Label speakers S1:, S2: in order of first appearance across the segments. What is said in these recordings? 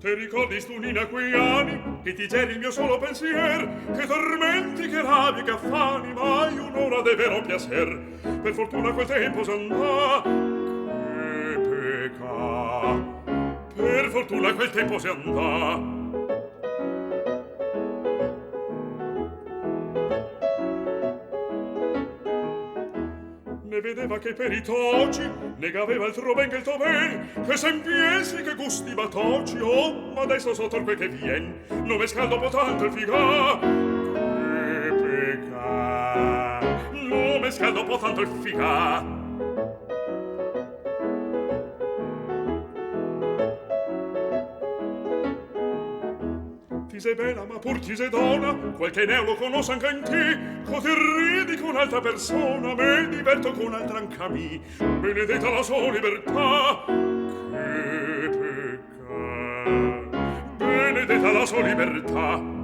S1: Te ricordi stu Nina quei anni che ti geri il mio solo pensier, che tormenti, che rabbia, che affani, mai un'ora de vero piacer. Per fortuna quel tempo s'andà, che pecca. Per fortuna quel tempo si andà. Ne vedeva che per i toci negaveva il tuo ben che il tuo ben, che s'empiesi che gusti batoci. Oh, ma adesso sotto quel che vien non me scaldo po' tanto il figà, che pecca. Non me scaldo po' tanto il figà. Ti sei bella ma pur ti sei donna, qualche neo lo conosce anche in te. Così ridi con un'altra persona, me diverto con un'altra anca mi. Benedetta la sua libertà, che pecca. Benedetta la sua libertà.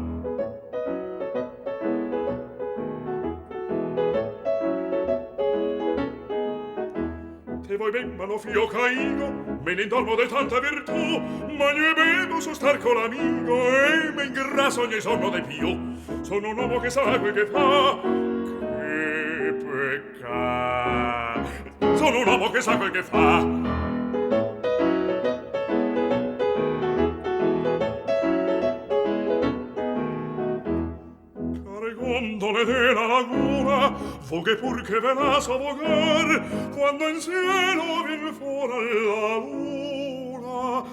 S1: Te vuoi ben, ma no fio caigo, me ne indormo de tanta virtù, ma ne bevo so star con l'amigo, e me ingrasso ogni sonno de pio. Sono un uomo che sa quel che fa, che pecca. Sono un uomo che sa quel che fa. Gondole della laguna, voghe pur che ve la so vogar, quando in cielo vien fuori la luna,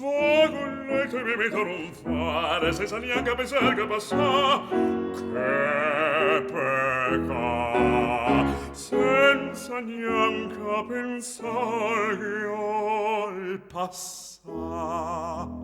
S1: vago lei che mi mette a non fare, senza neanche a pensare che passa, che pecca, senza neanche a pensare che al passa.